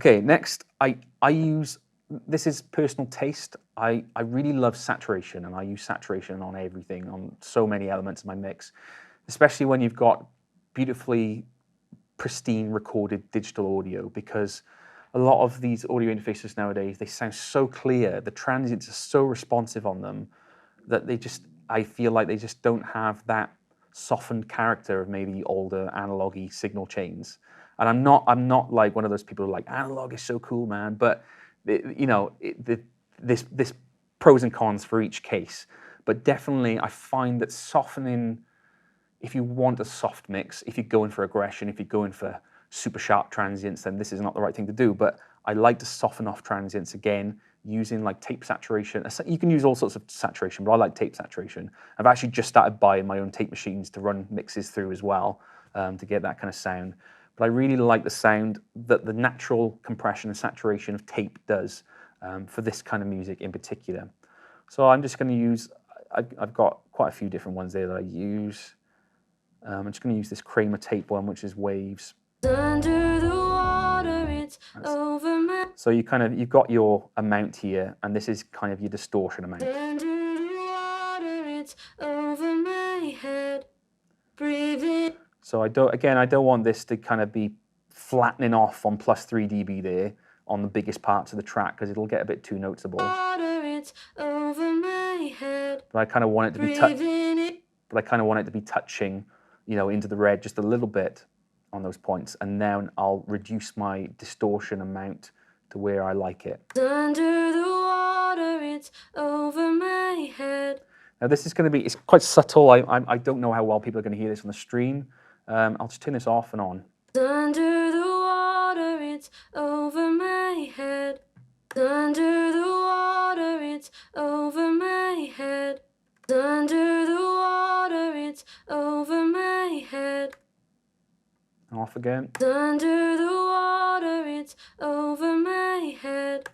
Okay, next I use, this is personal taste. I really love saturation, and I use saturation on everything, on so many elements of my mix, especially when you've got beautifully pristine recorded digital audio, because a lot of these audio interfaces nowadays, they sound so clear, the transients are so responsive on them, that they just, I feel like they just don't have that softened character of maybe older analog-y signal chains. And I'm not like one of those people who are like, analog is so cool, man. But you know, this pros and cons for each case. But definitely, I find that softening, if you want a soft mix, if you're going for aggression, if you're going for super sharp transients, then this is not the right thing to do. But I like to soften off transients again, using like tape saturation. You can use all sorts of saturation, but I like tape saturation. I've actually just started buying my own tape machines to run mixes through as well, to get that kind of sound. But I really like the sound that the natural compression and saturation of tape does for this kind of music in particular. So I'm just going to use, I've got quite a few different ones there that I use. I'm just going to use this Kramer tape one, which is Waves. Under the water, it's over my... So you've got your amount here, and this is kind of your distortion amount. Under the water, it's over my head. Breathe in. So I don't want this to kind of be flattening off on plus 3 dB there on the biggest parts of the track, because it'll get a bit too noticeable. Water, it's over my head. But I kind of want it to be touching, you know, into the red just a little bit on those points, and then I'll reduce my distortion amount to where I like it. Under the water, it's over my head. Now this is going to be, it's quite subtle. I don't know how well people are going to hear this on the stream. I'll just turn this off and on. Under the water, it's over my head. Under the water, it's over my head. Under the water, it's over my head. Off again. Under the water, it's over my head.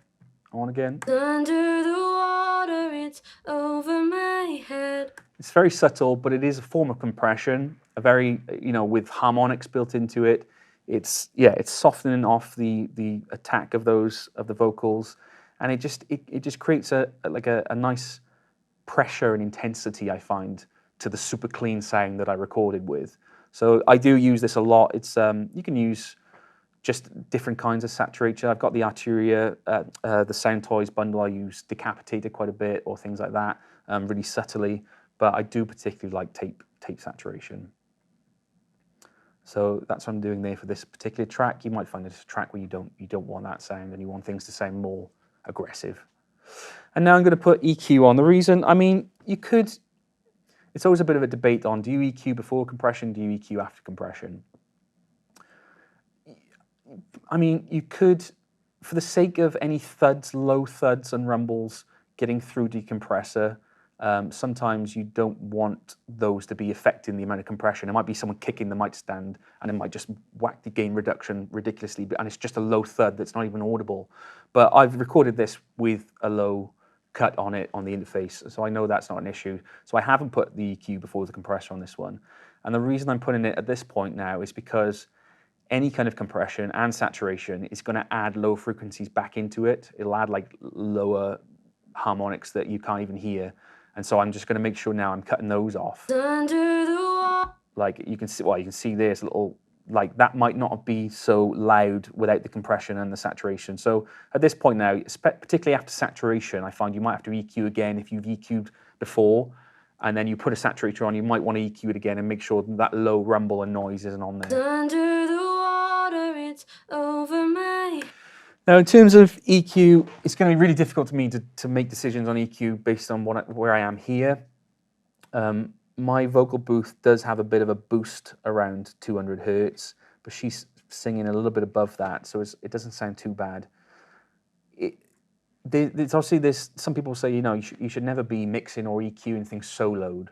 On again. Under the water, it's over my head. It's very subtle, but it is a form of compression, a very, you know, with harmonics built into it. It's softening off the attack of the vocals, and it just creates a nice pressure and intensity, I find, to the super clean sound that I recorded with. So I do use this a lot. It's you can use just different kinds of saturation. I've got the Arturia, the Sound Toys bundle. I use decapitated quite a bit, or things like that, really subtly. But I do particularly like tape saturation. So that's what I'm doing there for this particular track. You might find it's a track where you don't want that sound, and you want things to sound more aggressive. And now I'm going to put EQ on. The reason, I mean, you could. It's always a bit of a debate on, do you EQ before compression, do you EQ after compression? I mean, you could, for the sake of any thuds, low thuds and rumbles getting through decompressor, sometimes you don't want those to be affecting the amount of compression. It might be someone kicking the mic stand, and it might just whack the gain reduction ridiculously, and it's just a low thud that's not even audible. But I've recorded this with a low cut on it on the interface, so I know that's not an issue. So I haven't put the EQ before the compressor on this one. And the reason I'm putting it at this point now is because any kind of compression and saturation is going to add low frequencies back into it. It'll add like lower harmonics that you can't even hear. And so I'm just going to make sure now I'm cutting those off. Like you can see, well, you can see this little, like that might not be so loud without the compression and the saturation. So at this point now, particularly after saturation, I find you might have to EQ again if you've EQ'd before, and then you put a saturator on, you might want to EQ it again and make sure that low rumble and noise isn't on there. Under the water, it's over my... Now, in terms of EQ, it's going to be really difficult for me to make decisions on EQ based on where I am here. My vocal booth does have a bit of a boost around 200 hertz, but she's singing a little bit above that, so it doesn't sound too bad. It's obviously some people say, you know, you should never be mixing or EQing things soloed,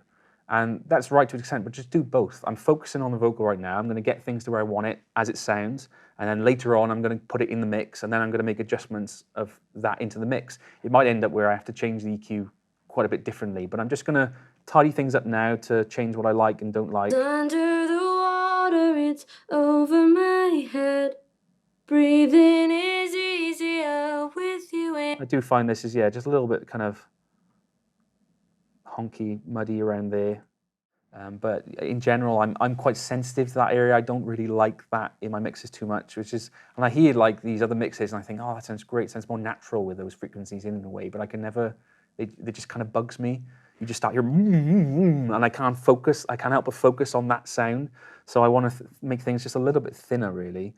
and that's right to an extent, but just do both. I'm focusing on the vocal right now. I'm going to get things to where I want it as it sounds, and then later on I'm going to put it in the mix, and then I'm going to make adjustments of that into the mix. It might end up where I have to change the EQ quite a bit differently, but I'm just going to tidy things up now to change what I like and don't like. Under the water, it's over my head. Breathing is with you in. I do find this is, yeah, just a little bit kind of honky, muddy around there. But in general, I'm quite sensitive to that area. I don't really like that in my mixes too much, which is, and I hear like these other mixes and I think, oh, that sounds great. It sounds more natural with those frequencies in a way, but I can never, they just kind of bugs me. You just start hearing, and I can't focus. I can't help but focus on that sound. So I want to make things just a little bit thinner, really.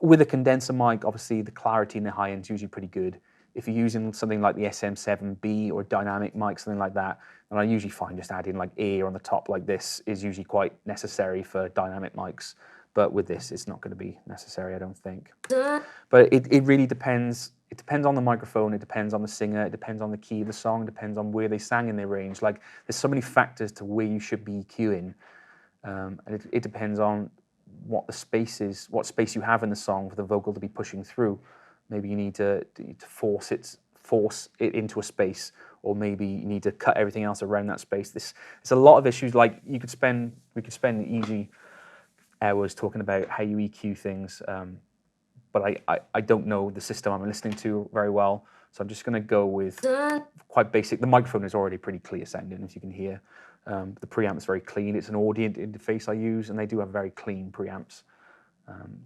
With a condenser mic, obviously the clarity in the high end is usually pretty good. If you're using something like the SM7B or dynamic mic, something like that, and I usually find just adding like air on the top like this is usually quite necessary for dynamic mics. But with this, it's not going to be necessary, I don't think. But it really depends. It depends on the microphone, it depends on the singer, it depends on the key of the song, it depends on where they sang in their range. Like, there's so many factors to where you should be EQing. And it depends on what the space is, what space you have in the song for the vocal to be pushing through. Maybe you need to force it into a space, or maybe you need to cut everything else around that space. There's a lot of issues. Like we could spend easy hours talking about how you EQ things, but I don't know the system I'm listening to very well, so I'm just going to go with quite basic. The microphone is already pretty clear sounding, as you can hear. The preamp is very clean. It's an Audient interface I use, and they do have very clean preamps,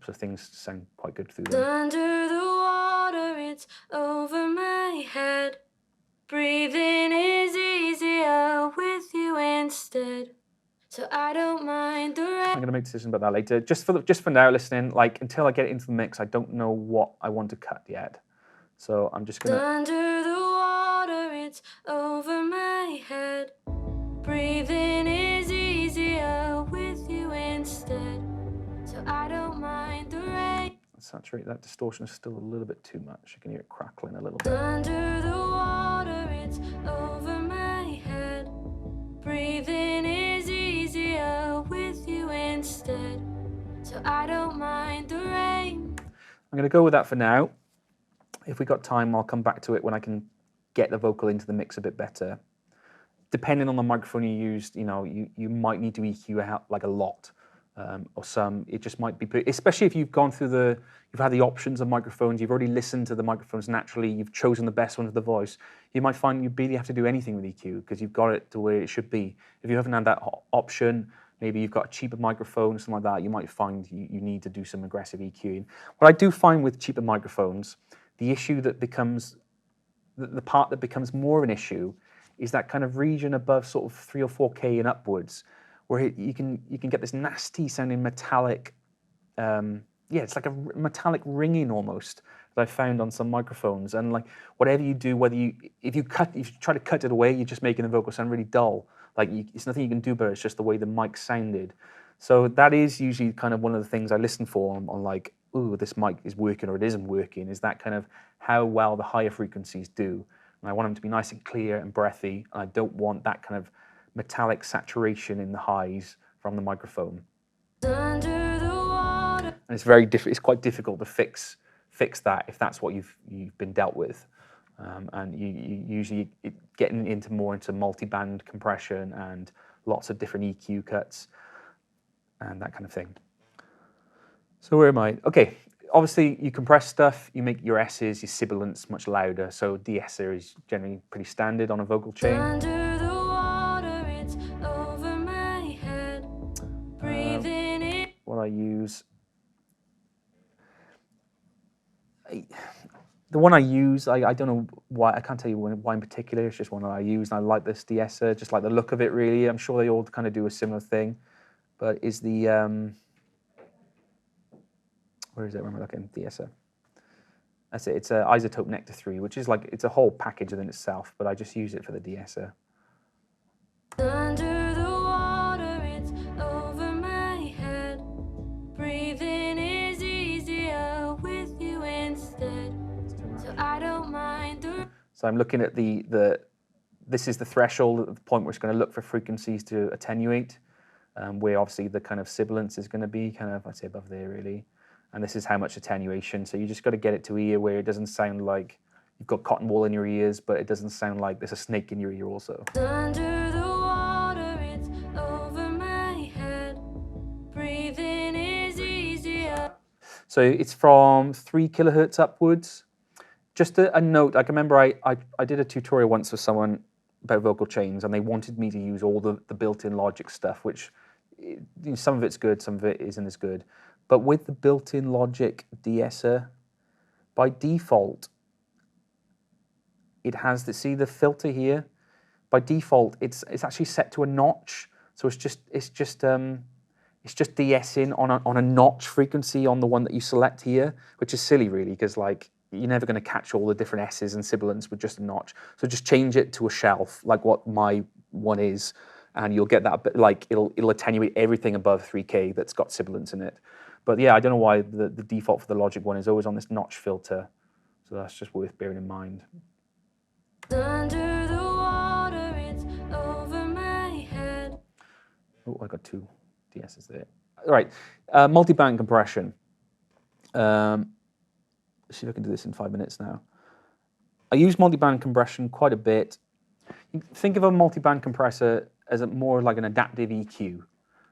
so things sound quite good through them. Under the water, it's over my head. Breathing is easier with you instead. So I don't mind the rain. I'm going to make a decision about that later. Just for now, listening, like until I get it into the mix, I don't know what I want to cut yet. So I'm just going to... Under the water, it's over my head. Breathing is easier with you instead. So I don't mind the rain. Saturate that distortion is still a little bit too much. You can hear it crackling a little bit. Under the water, it's over my head. Breathing is easier with you instead. So I don't mind the rain. I'm going to go with that for now. If we got time, I'll come back to it when I can get the vocal into the mix a bit better. Depending on the microphone you used, you know, you might need to EQ out like a lot. Or some, it just might be, especially if you've gone through you've had the options of microphones, you've already listened to the microphones naturally, you've chosen the best one for the voice, you might find you barely have to do anything with EQ because you've got it to where it should be. If you haven't had that option, maybe you've got a cheaper microphone, something like that, you might find you need to do some aggressive EQing. What I do find with cheaper microphones, the issue that becomes, the part that becomes more of an issue is that kind of region above sort of 3 or 4K and upwards, where you can get this nasty sounding metallic, it's like a metallic ringing almost that I found on some microphones. And like whatever you do, if you try to cut it away, you're just making the vocal sound really dull. Like it's nothing you can do, but it's just the way the mic sounded. So that is usually kind of one of the things I listen for on like, ooh, this mic is working or it isn't working. Is that kind of how well the higher frequencies do? And I want them to be nice and clear and breathy. And I don't want that kind of metallic saturation in the highs from the microphone. Under the water. And it's quite difficult to fix that if that's what you've been dealt with. And you usually getting more into multiband compression and lots of different EQ cuts and that kind of thing. So where am I? Okay, obviously you compress stuff, you make your S's, your sibilants much louder. So de-esser is generally pretty standard on a vocal chain. Under the water, it's over my head. Breathing in. What I use, the one I use, I don't know why, I can't tell you why in particular, it's just one that I use, and I like this de-esser, just like the look of it really. I'm sure they all kind of do a similar thing, but is the, where is it when we're looking? De-esser. That's it, it's an Isotope Nectar 3, which is like, it's a whole package within itself, but I just use it for the de-esser. Under the water, it's over my head. Breathing is easier with you instead. So I don't mind the. So I'm looking at this is the threshold at the point where it's going to look for frequencies to attenuate, where obviously the kind of sibilance is going to be kind of, I'd say above there really. And this is how much attenuation. So you just got to get it to ear where it doesn't sound like you've got cotton wool in your ears, but it doesn't sound like there's a snake in your ear also. Under the water, it's over my head. Breathing is easier. So it's from 3 kilohertz upwards. just a note. I can remember I did a tutorial once with someone about vocal chains, and they wanted me to use all the built-in Logic stuff, which some of it's good, some of it isn't as good. But with the built-in Logic de-esser, by default, it has the filter here. By default, it's actually set to a notch, so it's just de-essing on a notch frequency on the one that you select here, which is silly really, because like you're never going to catch all the different S's and sibilants with just a notch. So just change it to a shelf, like what my one is, and you'll get that, like it'll attenuate everything above 3K that's got sibilants in it. But yeah, I don't know why the default for the Logic one is always on this notch filter, so that's just worth bearing in mind. Under the water, it's over my head. Oh, I got two de-essers there. All right, multiband compression. Let's see if I can do this in 5 minutes now. I use multiband compression quite a bit. You think of a multiband compressor as more like an adaptive EQ.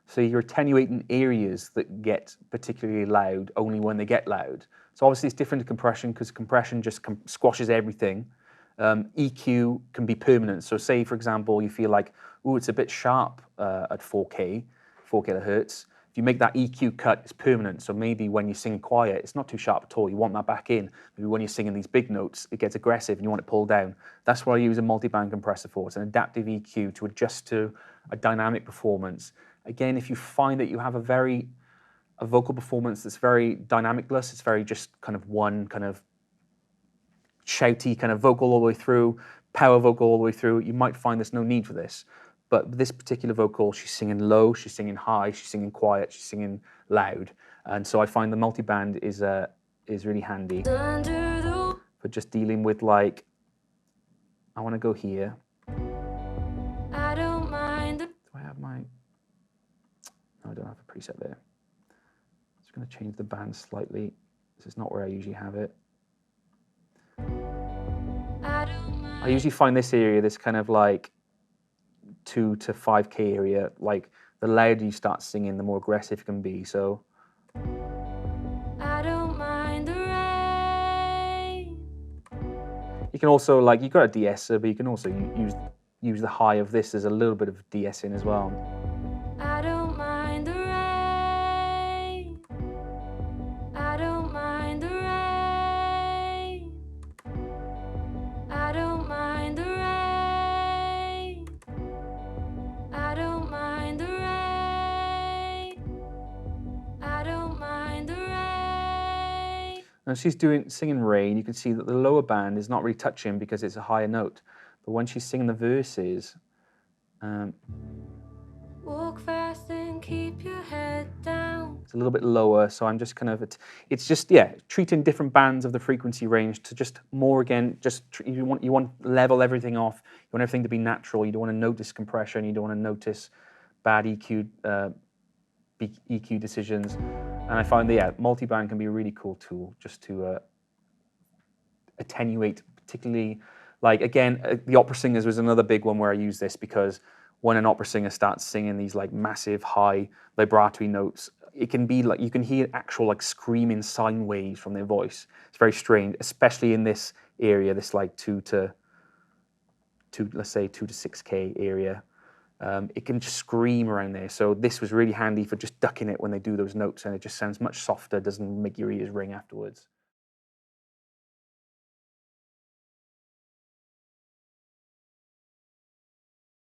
So you're attenuating areas that get particularly loud only when they get loud. So obviously it's different to compression because compression just squashes everything. EQ can be permanent. So say, for example, you feel like, oh, it's a bit sharp at 4K, 4 kilohertz. If you make that EQ cut, it's permanent. So maybe when you sing quiet, it's not too sharp at all. You want that back in. Maybe when you're singing these big notes, it gets aggressive and you want it pulled down. That's what I use a multiband compressor for. It's an adaptive EQ to adjust to a dynamic performance. Again, if you find that you have a vocal performance that's very dynamicless, it's very just kind of one kind of shouty kind of vocal all the way through, power vocal all the way through, you might find there's no need for this. But this particular vocal, she's singing low, she's singing high, she's singing quiet, she's singing loud. And so I find the multiband is really handy for just dealing with, like, I want to go here. I don't mind. Do I have my... No, I don't have a preset there. I'm just going to change the band slightly. This is not where I usually have it. I usually find this area, this kind of like 2 to 5K area, like the louder you start singing, the more aggressive it can be. So I don't mind the rain. you can also, like, you've got a de-esser, but you can also use the high of this as a little bit of de-essing as well. I don't mind the rain. I don't mind the rain. I don't mind the rain. I don't mind the rain. I don't mind the rain. Now she's singing rain, you can see that the lower band is not really touching because it's a higher note. But when she's singing the verses, Walk fast and keep your head down. it's a little bit lower, so I'm just kind of, it's just, yeah, treating different bands of the frequency range to just more, again, just you want to level everything off. You want everything to be natural. You don't want to notice compression. You don't want to notice bad EQ decisions. And I find that, yeah, multiband can be a really cool tool just to attenuate, particularly, like, again, the opera singers was another big one where I use this, because when an opera singer starts singing these like massive high vibrato notes, it can be like, you can hear actual like screaming sine waves from their voice. It's very strange, especially in this area, this like let's say 2 to 6K area. It can just scream around there. So this was really handy for just ducking it when they do those notes, and it just sounds much softer, doesn't make your ears ring afterwards.